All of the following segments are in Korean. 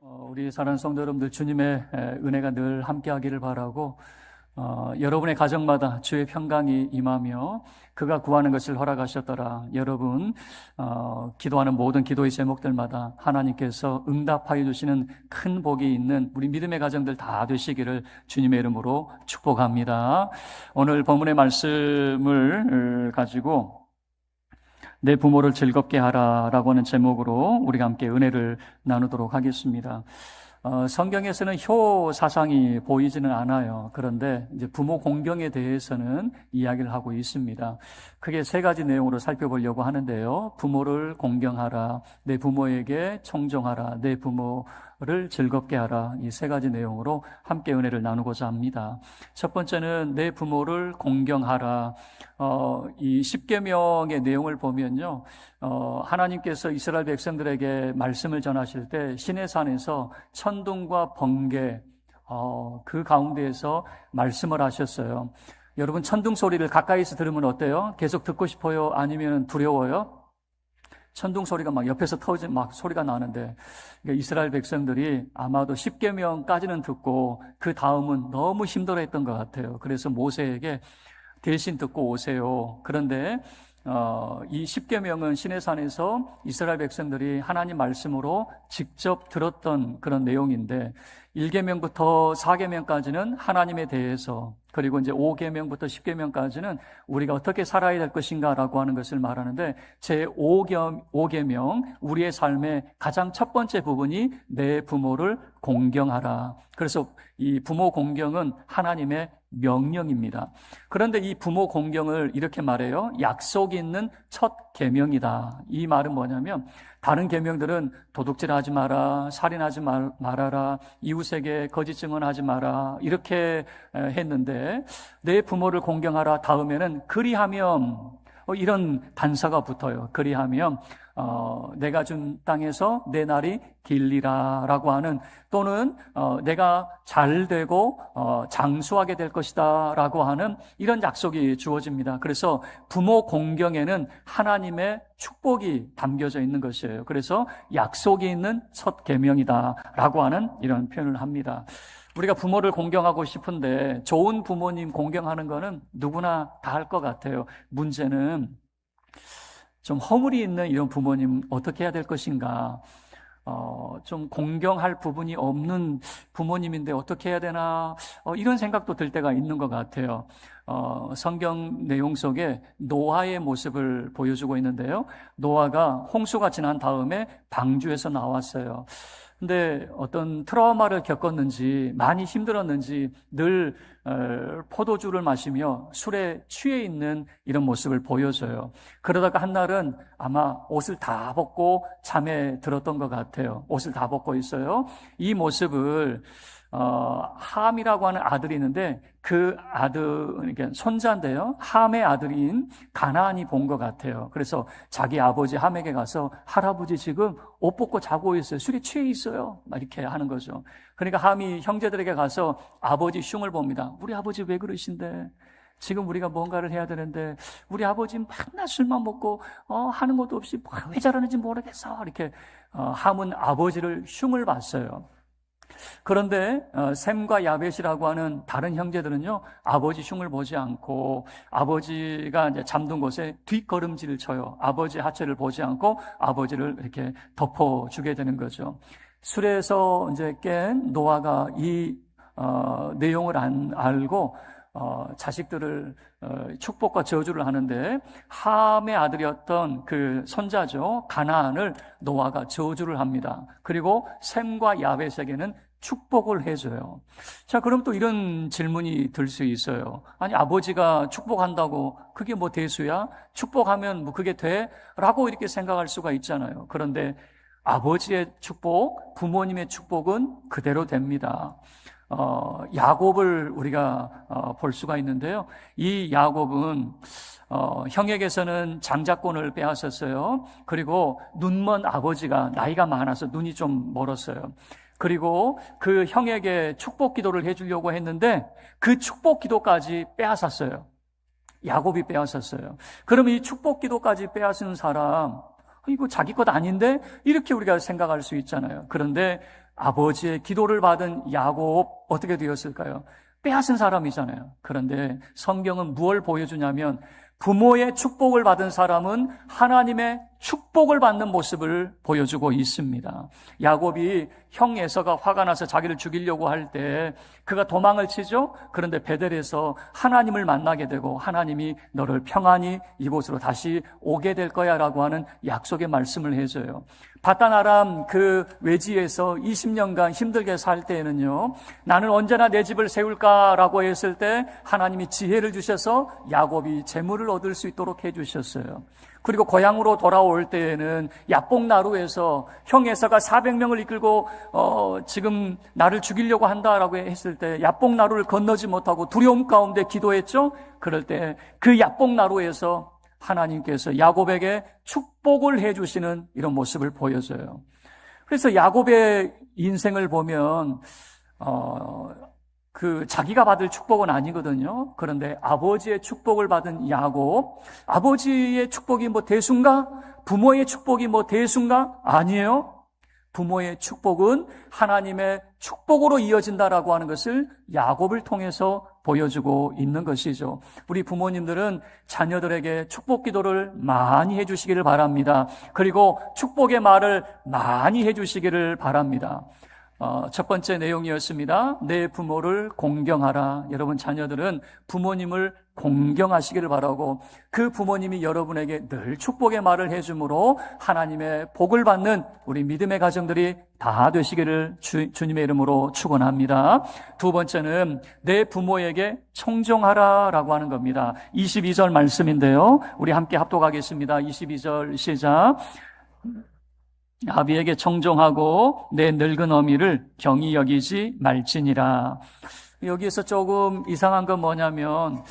우리 사랑하는 성도 여러분들, 주님의 은혜가 늘 함께하기를 바라고, 여러분의 가정마다 주의 평강이 임하며 그가 구하는 것을 허락하셨더라. 여러분 기도하는 모든 기도의 제목들마다 하나님께서 응답하여 주시는 큰 복이 있는 우리 믿음의 가정들 다 되시기를 주님의 이름으로 축복합니다. 오늘 본문의 말씀을 가지고 내 부모를 즐겁게 하라라고 하는 제목으로 우리가 함께 은혜를 나누도록 하겠습니다. 성경에서는 효 사상이 보이지는 않아요. 그런데 이제 부모 공경에 대해서는 이야기를 하고 있습니다. 크게 세 가지 내용으로 살펴보려고 하는데요. 부모를 공경하라, 내 부모에게 청종하라, 내 부모를 즐겁게 하라. 이 세 가지 내용으로 함께 은혜를 나누고자 합니다. 첫 번째는 내 부모를 공경하라. 이 십계명의 내용을 보면요, 하나님께서 이스라엘 백성들에게 말씀을 전하실 때 시내산에서 천둥과 번개, 그 가운데에서 말씀을 하셨어요. 여러분, 천둥 소리를 가까이서 들으면 어때요? 계속 듣고 싶어요? 아니면 두려워요? 천둥 소리가 막 옆에서 터진 막 소리가 나는데, 그러니까 이스라엘 백성들이 아마도 십계명까지는 듣고 그 다음은 너무 힘들어했던 것 같아요. 그래서 모세에게 대신 듣고 오세요. 그런데 이 십계명은 시내산에서 이스라엘 백성들이 하나님 말씀으로 직접 들었던 그런 내용인데, 1계명부터 4계명까지는 하나님에 대해서, 그리고 이제 5계명부터 10계명까지는 우리가 어떻게 살아야 될 것인가라고 하는 것을 말하는데, 제 5계명, 우리의 삶의 가장 첫 번째 부분이 내 부모를 공경하라. 그래서 이 부모 공경은 하나님의 명령입니다. 그런데 이 부모 공경을 이렇게 말해요. 약속이 있는 첫 계명이다. 이 말은 뭐냐면, 다른 계명들은 도둑질하지 마라, 살인하지 말아라, 이웃에게 거짓 증언하지 마라, 이렇게 했는데, 내 부모를 공경하라 다음에는 그리하면, 이런 단서가 붙어요. 그리하면 내가 준 땅에서 내 날이 길리라 라고 하는, 또는 내가 잘 되고 장수하게 될 것이다 라고 하는 이런 약속이 주어집니다. 그래서 부모 공경에는 하나님의 축복이 담겨져 있는 것이에요. 그래서 약속이 있는 첫 계명이다 라고 하는 이런 표현을 합니다. 우리가 부모를 공경하고 싶은데, 좋은 부모님 공경하는 거는 누구나 다 할 것 같아요. 문제는 좀 허물이 있는 이런 부모님 어떻게 해야 될 것인가, 좀 공경할 부분이 없는 부모님인데 어떻게 해야 되나, 이런 생각도 들 때가 있는 것 같아요. 성경 내용 속에 노아의 모습을 보여주고 있는데요. 노아가 홍수가 지난 다음에 방주에서 나왔어요. 근데 어떤 트라우마를 겪었는지, 많이 힘들었는지 늘 포도주를 마시며 술에 취해 있는 이런 모습을 보여줘요. 그러다가 한날은 아마 옷을 다 벗고 잠에 들었던 것 같아요. 옷을 다 벗고 있어요. 이 모습을 함이라고 하는 아들이 있는데, 그 아들, 그러니까 손자인데요, 함의 아들인 가나안이 본 것 같아요. 그래서 자기 아버지 함에게 가서, 할아버지 지금 옷 벗고 자고 있어요. 술에 취해 있어요. 막 이렇게 하는 거죠. 그러니까 함이 형제들에게 가서 아버지 흉을 봅니다. 우리 아버지 왜 그러신데? 지금 우리가 뭔가를 해야 되는데 우리 아버지 맨날 술만 먹고 하는 것도 없이 왜 저러는지 모르겠어. 이렇게 함은 아버지를 흉을 봤어요. 그런데 셈과 야벳이라고 하는 다른 형제들은요, 아버지 흉을 보지 않고 아버지가 이제 잠든 곳에 뒷걸음질을 쳐요. 아버지 하체를 보지 않고 아버지를 이렇게 덮어주게 되는 거죠. 술에서 이제 깬 노아가 이 내용을 알고 자식들을 축복과 저주를 하는데, 함의 아들이었던 그 손자죠, 가나안을 노아가 저주를 합니다. 그리고 셈과 야벳에게는 축복을 해줘요. 자, 그럼 또 이런 질문이 들 수 있어요. 아니, 아버지가 축복한다고 그게 뭐 대수야? 축복하면 뭐 그게 돼? 라고 이렇게 생각할 수가 있잖아요. 그런데 아버지의 축복, 부모님의 축복은 그대로 됩니다. 야곱을 우리가 볼 수가 있는데요. 이 야곱은 형에게서는 장자권을 빼앗았어요. 그리고 눈먼 아버지가 나이가 많아서 눈이 좀 멀었어요. 그리고 그 형에게 축복 기도를 해주려고 했는데 그 축복 기도까지 빼앗았어요. 야곱이 빼앗았어요. 그러면 이 축복 기도까지 빼앗은 사람, 이거 자기 것 아닌데? 이렇게 우리가 생각할 수 있잖아요. 그런데 아버지의 기도를 받은 야곱 어떻게 되었을까요? 빼앗은 사람이잖아요. 그런데 성경은 무엇을 보여주냐면 부모의 축복을 받은 사람은 하나님의 축복을 받는 모습을 보여주고 있습니다. 야곱이 형 에서가 화가 나서 자기를 죽이려고 할 때 그가 도망을 치죠. 그런데 베델에서 하나님을 만나게 되고 하나님이 너를 평안히 이곳으로 다시 오게 될 거야 라고 하는 약속의 말씀을 해줘요. 바단 아람 그 외지에서 20년간 힘들게 살 때에는요, 나는 언제나 내 집을 세울까라고 했을 때 하나님이 지혜를 주셔서 야곱이 재물을 얻을 수 있도록 해주셨어요. 그리고 고향으로 돌아올 때에는 야복나루에서 형 에서가 400명을 이끌고 지금 나를 죽이려고 한다라고 했을 때 야복나루를 건너지 못하고 두려움 가운데 기도했죠. 그럴 때 그 야복나루에서 하나님께서 야곱에게 축복을 해주시는 이런 모습을 보여줘요. 그래서 야곱의 인생을 보면 자기가 받을 축복은 아니거든요. 그런데 아버지의 축복을 받은 야곱, 아버지의 축복이 뭐 대수인가? 부모의 축복이 뭐 대수인가? 아니에요. 부모의 축복은 하나님의 축복으로 이어진다라고 하는 것을 야곱을 통해서 보여주고 있는 것이죠. 우리 부모님들은 자녀들에게 축복 기도를 많이 해주시기를 바랍니다. 그리고 축복의 말을 많이 해주시기를 바랍니다. 첫 번째 내용이었습니다. 내 부모를 공경하라. 여러분 자녀들은 부모님을 공경하시기를 바라고 그 부모님이 여러분에게 늘 축복의 말을 해주므로 하나님의 복을 받는 우리 믿음의 가정들이 다 되시기를 주님의 이름으로 축원합니다. 두 번째는 내 부모에게 청종하라라고 하는 겁니다. 22절 말씀인데요. 우리 함께 합독하겠습니다. 22절 시작. 아비에게 청종하고 내 늙은 어미를 경히 여기지 말지니라. 여기에서 조금 이상한 건 뭐냐면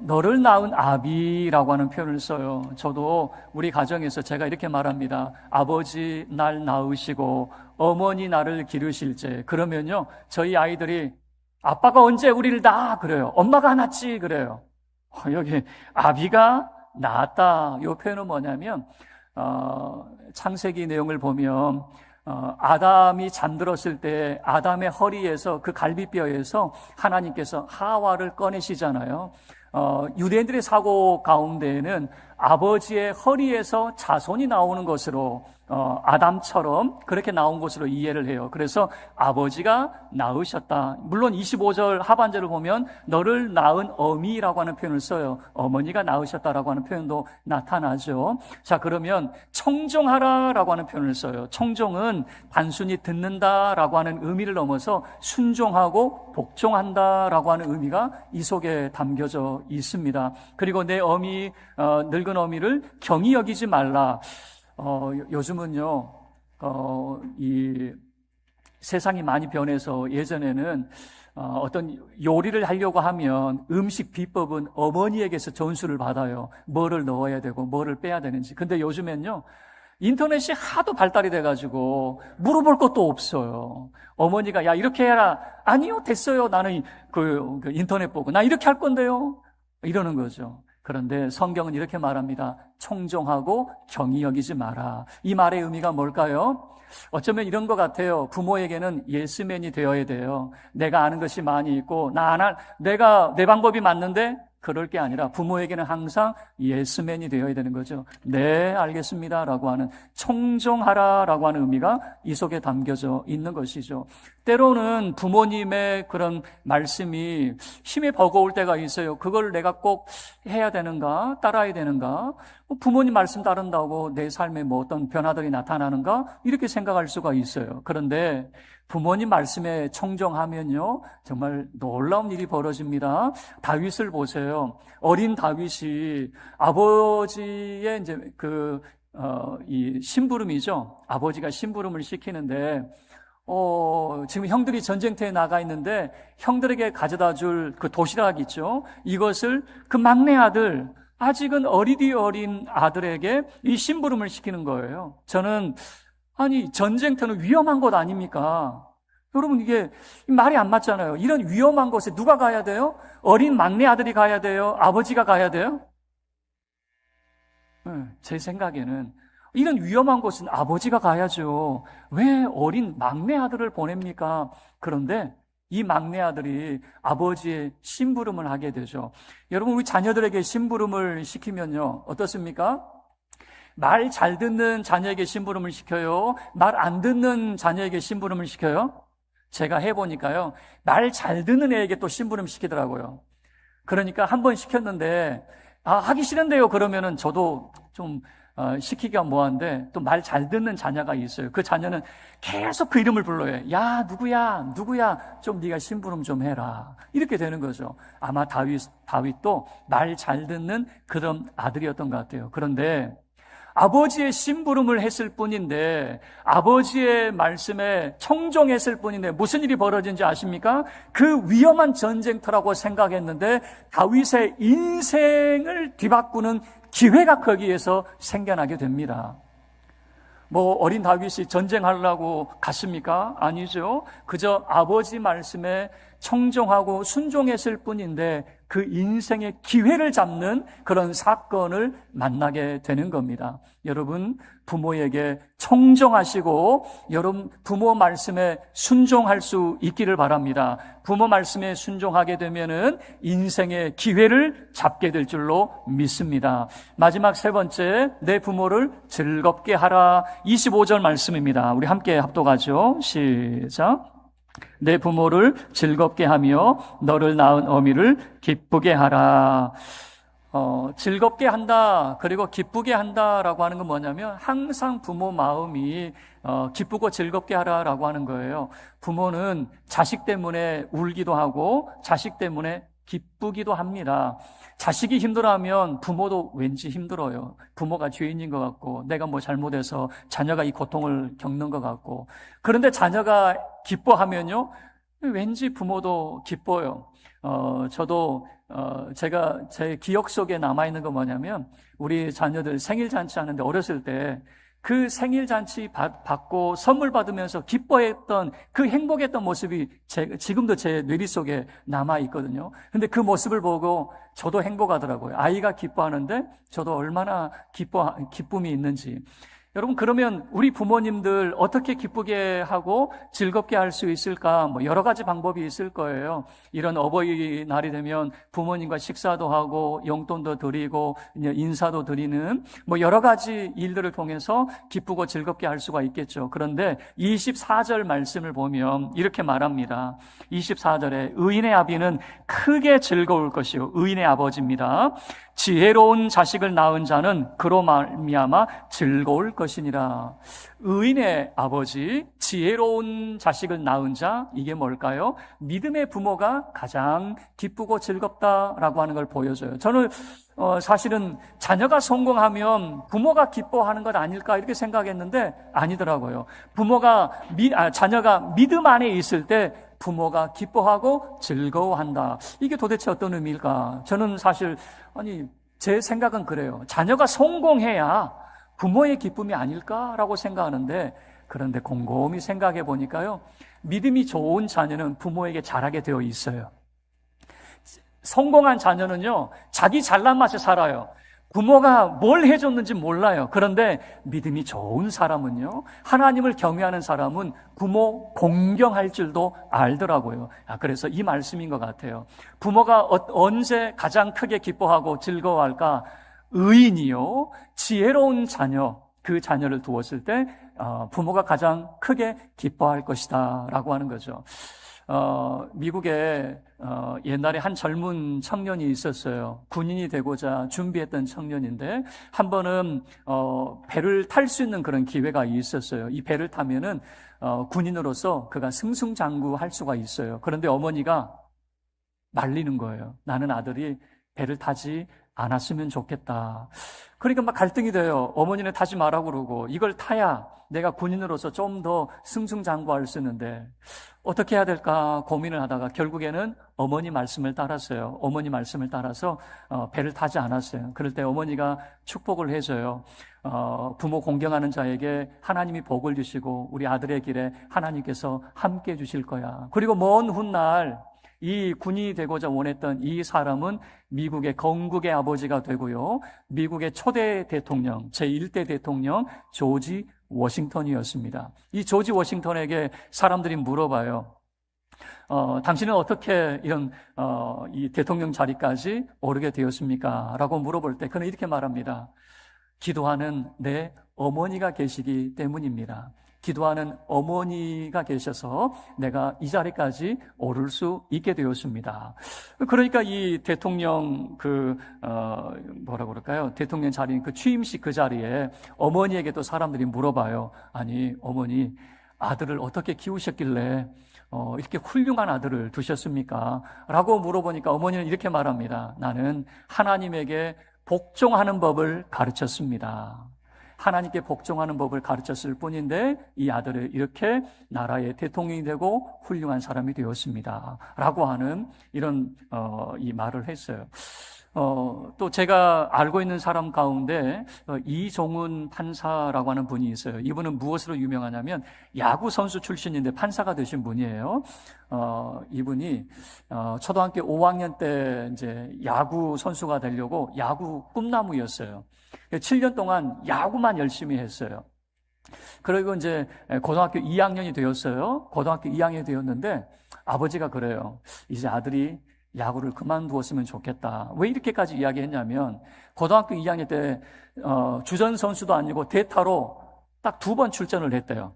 너를 낳은 아비라고 하는 표현을 써요. 저도 우리 가정에서 제가 이렇게 말합니다. 아버지 날 낳으시고 어머니 나를 기르실제. 그러면요 저희 아이들이 아빠가 언제 우리를 낳아? 그래요. 엄마가 낳지? 그래요. 여기 아비가 낳았다. 이 표현은 뭐냐면 창세기 내용을 보면 아담이 잠들었을 때 아담의 허리에서 그 갈비뼈에서 하나님께서 하와를 꺼내시잖아요. 유대인들의 사고 가운데에는 아버지의 허리에서 자손이 나오는 것으로 아담처럼 그렇게 나온 것으로 이해를 해요. 그래서 아버지가 낳으셨다. 물론 25절 하반절을 보면 너를 낳은 어미라고 하는 표현을 써요. 어머니가 낳으셨다라고 하는 표현도 나타나죠. 자, 그러면 청종하라라고 하는 표현을 써요. 청종은 단순히 듣는다라고 하는 의미를 넘어서 순종하고 복종한다라고 하는 의미가 이 속에 담겨져 있습니다. 그리고 내 어미, 늙은 어미를 경히 여기지 말라. 요즘은요, 이 세상이 많이 변해서 예전에는 어떤 요리를 하려고 하면 음식 비법은 어머니에게서 전수를 받아요. 뭐를 넣어야 되고 뭐를 빼야 되는지. 근데 요즘엔요, 인터넷이 하도 발달이 돼가지고 물어볼 것도 없어요. 어머니가 야 이렇게 해라. 아니요 됐어요. 나는 그 인터넷 보고 나 이렇게 할 건데요. 이러는 거죠. 그런데 성경은 이렇게 말합니다. 청종하고 경히 여기지 마라. 이 말의 의미가 뭘까요? 어쩌면 이런 것 같아요. 부모에게는 예스맨이 되어야 돼요. 내가 아는 것이 많이 있고 내가 내 방법이 맞는데 그럴 게 아니라 부모에게는 항상 예스맨이 되어야 되는 거죠. 네, 알겠습니다라고 하는 청종하라라고 하는 의미가 이 속에 담겨져 있는 것이죠. 때로는 부모님의 그런 말씀이 힘이 버거울 때가 있어요. 그걸 내가 꼭 해야 되는가? 따라야 되는가? 부모님 말씀 따른다고 내 삶에 뭐 어떤 변화들이 나타나는가? 이렇게 생각할 수가 있어요. 그런데 부모님 말씀에 청종하면요, 정말 놀라운 일이 벌어집니다. 다윗을 보세요. 어린 다윗이 아버지의 이제 이 심부름이죠. 아버지가 심부름을 시키는데, 지금 형들이 전쟁터에 나가 있는데, 형들에게 가져다 줄 그 도시락 있죠. 이것을 그 막내 아들, 아직은 어린 아들에게 이 심부름을 시키는 거예요. 저는 아니 전쟁터는 위험한 곳 아닙니까? 여러분 이게 말이 안 맞잖아요. 이런 위험한 곳에 누가 가야 돼요? 어린 막내 아들이 가야 돼요? 아버지가 가야 돼요? 제 생각에는 이런 위험한 곳은 아버지가 가야죠. 왜 어린 막내 아들을 보냅니까? 그런데 이 막내 아들이 아버지의 심부름을 하게 되죠. 여러분, 우리 자녀들에게 심부름을 시키면요, 어떻습니까? 말 잘 듣는 자녀에게 심부름을 시켜요? 말 안 듣는 자녀에게 심부름을 시켜요? 제가 해보니까요, 말 잘 듣는 애에게 또 심부름 시키더라고요. 그러니까 한 번 시켰는데, 하기 싫은데요. 그러면은 저도 좀 시키기가 뭐한데, 또 말 잘 듣는 자녀가 있어요. 그 자녀는 계속 그 이름을 불러요. 야, 누구야, 누구야, 좀 네가 심부름 좀 해라. 이렇게 되는 거죠. 아마 다윗도 말 잘 듣는 그런 아들이었던 것 같아요. 그런데 아버지의 심부름을 했을 뿐인데, 아버지의 말씀에 청종했을 뿐인데 무슨 일이 벌어진지 아십니까? 그 위험한 전쟁터라고 생각했는데 다윗의 인생을 뒤바꾸는 기회가 거기에서 생겨나게 됩니다. 뭐 어린 다윗이 전쟁하려고 갔습니까? 아니죠. 그저 아버지 말씀에 청종하고 순종했을 뿐인데 그 인생의 기회를 잡는 그런 사건을 만나게 되는 겁니다. 여러분, 부모에게 청정하시고 여러분 부모 말씀에 순종할 수 있기를 바랍니다. 부모 말씀에 순종하게 되면은 인생의 기회를 잡게 될 줄로 믿습니다. 마지막 세 번째, 내 부모를 즐겁게 하라. 25절 말씀입니다. 우리 함께 합독하죠. 시작. 내 부모를 즐겁게 하며 너를 낳은 어미를 기쁘게 하라. 즐겁게 한다, 그리고 기쁘게 한다라고 하는 건 뭐냐면 항상 부모 마음이 기쁘고 즐겁게 하라라고 하는 거예요. 부모는 자식 때문에 울기도 하고 자식 때문에 기쁘기도 합니다. 자식이 힘들어하면 부모도 왠지 힘들어요. 부모가 죄인인 것 같고 내가 뭐 잘못해서 자녀가 이 고통을 겪는 것 같고. 그런데 자녀가 기뻐하면요, 왠지 부모도 기뻐요. 저도 제가 제 기억 속에 남아있는 건 뭐냐면 우리 자녀들 생일 잔치 하는데 어렸을 때 그 생일 잔치 받고 선물 받으면서 기뻐했던 그 행복했던 모습이 지금도 제 뇌리 속에 남아있거든요. 근데 그 모습을 보고 저도 행복하더라고요. 아이가 기뻐하는데 저도 얼마나 기쁨이 있는지. 여러분, 그러면 우리 부모님들 어떻게 기쁘게 하고 즐겁게 할 수 있을까? 뭐 여러 가지 방법이 있을 거예요. 이런 어버이날이 되면 부모님과 식사도 하고 용돈도 드리고 인사도 드리는 뭐 여러 가지 일들을 통해서 기쁘고 즐겁게 할 수가 있겠죠. 그런데 24절 말씀을 보면 이렇게 말합니다. 24절에 의인의 아비는 크게 즐거울 것이요 의인의 아버지입니다. 지혜로운 자식을 낳은 자는 그로 말미암아 즐거울 것이니라. 의인의 아버지, 지혜로운 자식을 낳은 자, 이게 뭘까요? 믿음의 부모가 가장 기쁘고 즐겁다라고 하는 걸 보여줘요. 저는 사실은 자녀가 성공하면 부모가 기뻐하는 것 아닐까 이렇게 생각했는데 아니더라고요. 자녀가 믿음 안에 있을 때 부모가 기뻐하고 즐거워한다. 이게 도대체 어떤 의미일까? 저는 사실 제 생각은 그래요. 자녀가 성공해야 부모의 기쁨이 아닐까라고 생각하는데, 그런데 곰곰이 생각해 보니까요, 믿음이 좋은 자녀는 부모에게 잘하게 되어 있어요. 성공한 자녀는요, 자기 잘난 맛에 살아요. 부모가 뭘 해줬는지 몰라요. 그런데 믿음이 좋은 사람은요, 하나님을 경외하는 사람은 부모 공경할 줄도 알더라고요. 그래서 이 말씀인 것 같아요. 부모가 언제 가장 크게 기뻐하고 즐거워할까? 의인이요, 지혜로운 자녀, 그 자녀를 두었을 때 부모가 가장 크게 기뻐할 것이다 라고 하는 거죠. 미국에 옛날에 한 젊은 청년이 있었어요. 군인이 되고자 준비했던 청년인데 한 번은 배를 탈 수 있는 그런 기회가 있었어요. 이 배를 타면은 군인으로서 그가 승승장구할 수가 있어요. 그런데 어머니가 말리는 거예요. 나는 아들이 배를 타지 않았으면 좋겠다. 그러니까 막 갈등이 돼요. 어머니는 타지 마라고 그러고 이걸 타야 내가 군인으로서 좀 더 승승장구할 수 있는데 어떻게 해야 될까 고민을 하다가 결국에는 어머니 말씀을 따랐어요. 어머니 말씀을 따라서 배를 타지 않았어요. 그럴 때 어머니가 축복을 해줘요. 부모 공경하는 자에게 하나님이 복을 주시고 우리 아들의 길에 하나님께서 함께 해주실 거야. 그리고 먼 훗날 이 군인이 되고자 원했던 이 사람은 미국의 건국의 아버지가 되고요. 미국의 초대 대통령, 제1대 대통령 조지 워싱턴이었습니다. 이 조지 워싱턴에게 사람들이 물어봐요. 당신은 어떻게 이 대통령 자리까지 오르게 되었습니까? 라고 물어볼 때 그는 이렇게 말합니다. 기도하는 내 어머니가 계시기 때문입니다. 기도하는 어머니가 계셔서 내가 이 자리까지 오를 수 있게 되었습니다. 그러니까 이 대통령 대통령 자리인 그 취임식 그 자리에 어머니에게도 사람들이 물어봐요. 아니, 어머니, 아들을 어떻게 키우셨길래 이렇게 훌륭한 아들을 두셨습니까? 라고 물어보니까 어머니는 이렇게 말합니다. 나는 하나님에게 복종하는 법을 가르쳤습니다. 하나님께 복종하는 법을 가르쳤을 뿐인데 이 아들을 이렇게 나라의 대통령이 되고 훌륭한 사람이 되었습니다. 라고 하는 이런 이 말을 했어요. 또 제가 알고 있는 사람 가운데 이종훈 판사라고 하는 분이 있어요. 이분은 무엇으로 유명하냐면 야구 선수 출신인데 판사가 되신 분이에요. 이분이 초등학교 5학년 때 이제 야구 선수가 되려고 야구 꿈나무였어요. 7년 동안 야구만 열심히 했어요. 그리고 이제 고등학교 2학년이 되었어요. 고등학교 2학년이 되었는데 아버지가 그래요. 이제 아들이 야구를 그만두었으면 좋겠다. 왜 이렇게까지 이야기했냐면 고등학교 2학년 때 주전 선수도 아니고 대타로 딱 2번 출전을 했대요.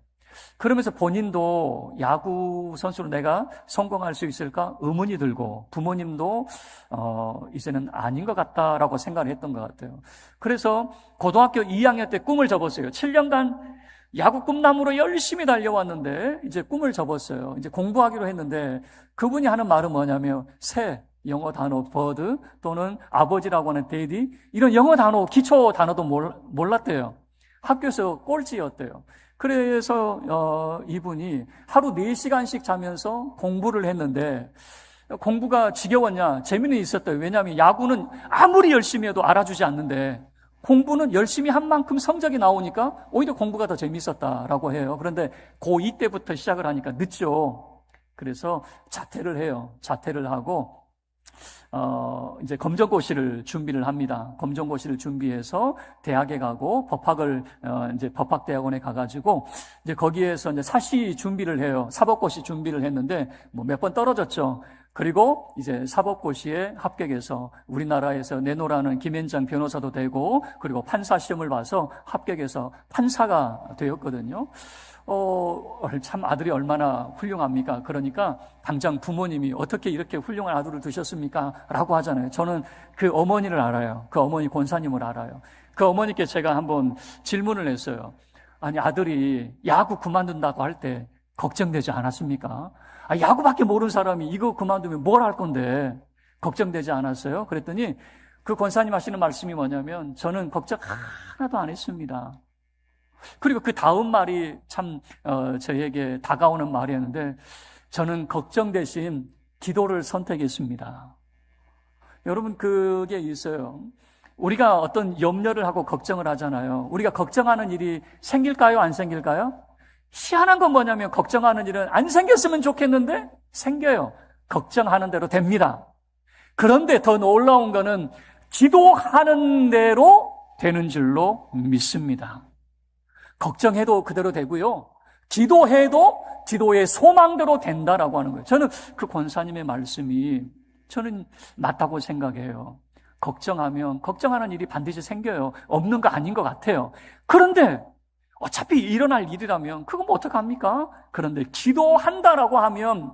그러면서 본인도 야구 선수로 내가 성공할 수 있을까 의문이 들고 부모님도 이제는 아닌 것 같다라고 생각을 했던 것 같아요. 그래서 고등학교 2학년 때 꿈을 접었어요. 7년간 야구 꿈나무로 열심히 달려왔는데 이제 꿈을 접었어요. 이제 공부하기로 했는데 그분이 하는 말은 뭐냐면 새, 영어 단어 버드 또는 아버지라고 하는 데이디 이런 영어 단어, 기초 단어도 몰랐대요. 학교에서 꼴찌였대요. 그래서 이분이 하루 4시간씩 자면서 공부를 했는데 공부가 지겨웠냐? 재미는 있었대요. 왜냐하면 야구는 아무리 열심히 해도 알아주지 않는데 공부는 열심히 한 만큼 성적이 나오니까 오히려 공부가 더 재밌었다라고 해요. 그런데 고2 때부터 시작을 하니까 늦죠. 그래서 자퇴를 해요. 자퇴를 하고 이제 검정고시를 준비를 합니다. 검정고시를 준비해서 대학에 가고 법학을 이제 법학대학원에 가가지고 이제 거기에서 이제 사시 준비를 해요. 사법고시 준비를 했는데 뭐 몇 번 떨어졌죠. 그리고 이제 사법고시에 합격해서 우리나라에서 내노라는 김현장 변호사도 되고 그리고 판사 시험을 봐서 합격해서 판사가 되었거든요. 참 아들이 얼마나 훌륭합니까? 그러니까 당장 부모님이 어떻게 이렇게 훌륭한 아들을 두셨습니까? 라고 하잖아요. 저는 그 어머니를 알아요. 그 어머니 권사님을 알아요. 그 어머니께 제가 한번 질문을 했어요. 아니, 아들이 야구 그만둔다고 할 때 걱정되지 않았습니까? 야구밖에 모르는 사람이 이거 그만두면 뭘 할 건데 걱정되지 않았어요? 그랬더니 그 권사님 하시는 말씀이 뭐냐면 저는 걱정 하나도 안 했습니다. 그리고 그 다음 말이 참 저에게 다가오는 말이었는데 저는 걱정 대신 기도를 선택했습니다. 여러분 그게 있어요. 우리가 어떤 염려를 하고 걱정을 하잖아요. 우리가 걱정하는 일이 생길까요? 안 생길까요? 희한한 건 뭐냐면 걱정하는 일은 안 생겼으면 좋겠는데 생겨요. 걱정하는 대로 됩니다. 그런데 더 놀라운 거는 기도하는 대로 되는 줄로 믿습니다. 걱정해도 그대로 되고요. 기도해도 기도의 소망대로 된다라고 하는 거예요. 저는 그 권사님의 말씀이 저는 맞다고 생각해요. 걱정하면 걱정하는 일이 반드시 생겨요. 없는 거 아닌 것 같아요. 그런데 어차피 일어날 일이라면 그건 뭐 어떡합니까? 그런데 기도한다라고 하면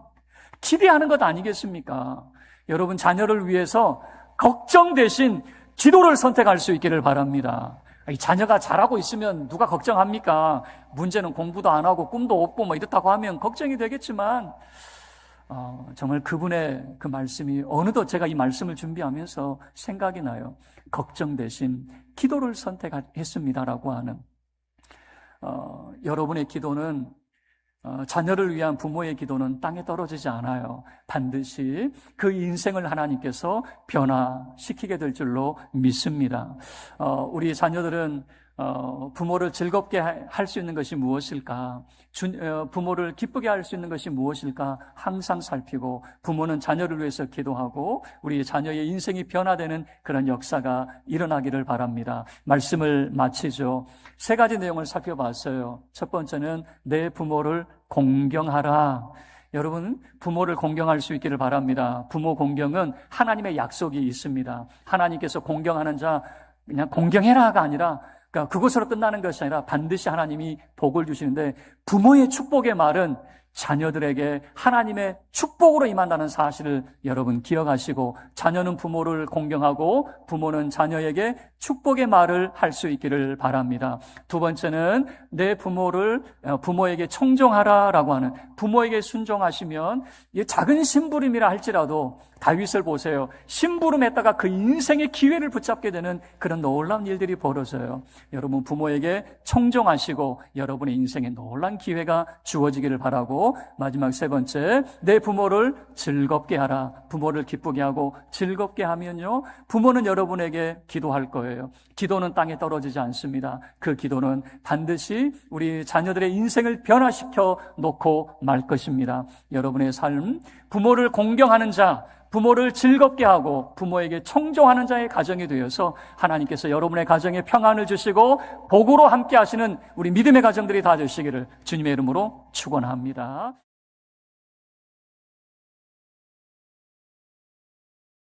기대하는 것 아니겠습니까? 여러분 자녀를 위해서 걱정 대신 기도를 선택할 수 있기를 바랍니다. 이 자녀가 잘하고 있으면 누가 걱정합니까? 문제는 공부도 안 하고 꿈도 없고 뭐 이렇다고 하면 걱정이 되겠지만 정말 그분의 그 말씀이 어느덧 제가 이 말씀을 준비하면서 생각이 나요. 걱정 대신 기도를 선택했습니다라고 하는 여러분의 기도는 자녀를 위한 부모의 기도는 땅에 떨어지지 않아요. 반드시 그 인생을 하나님께서 변화시키게 될 줄로 믿습니다. 우리 자녀들은 부모를 즐겁게 할 수 있는 것이 무엇일까? 부모를 기쁘게 할 수 있는 것이 무엇일까? 항상 살피고 부모는 자녀를 위해서 기도하고 우리 자녀의 인생이 변화되는 그런 역사가 일어나기를 바랍니다. 말씀을 마치죠. 3가지 내용을 살펴봤어요. 첫 번째는 내 부모를 공경하라. 여러분, 부모를 공경할 수 있기를 바랍니다. 부모 공경은 하나님의 약속이 있습니다. 하나님께서 공경하는 자 그냥 공경해라가 아니라 그러니까 그것으로 끝나는 것이 아니라 반드시 하나님이 복을 주시는데 부모의 축복의 말은 자녀들에게 하나님의 축복으로 임한다는 사실을 여러분 기억하시고 자녀는 부모를 공경하고 부모는 자녀에게 축복의 말을 할 수 있기를 바랍니다. 2번째는 내 부모에게 청종하라라고 하는 부모에게 순종하시면 작은 심부름이라 할지라도 다윗을 보세요. 심부름했다가 그 인생의 기회를 붙잡게 되는 그런 놀라운 일들이 벌어져요. 여러분 부모에게 청종하시고 여러분의 인생에 놀라운 기회가 주어지기를 바라고 마지막 3번째 내 부모를 즐겁게 하라. 부모를 기쁘게 하고 즐겁게 하면요 부모는 여러분에게 기도할 거예요. 기도는 땅에 떨어지지 않습니다. 그 기도는 반드시 우리 자녀들의 인생을 변화시켜 놓고 말 것입니다. 여러분의 삶 부모를 공경하는 자 부모를 즐겁게 하고 부모에게 청종하는 자의 가정이 되어서 하나님께서 여러분의 가정에 평안을 주시고 복으로 함께 하시는 우리 믿음의 가정들이 다 되시기를 주님의 이름으로 축원합니다.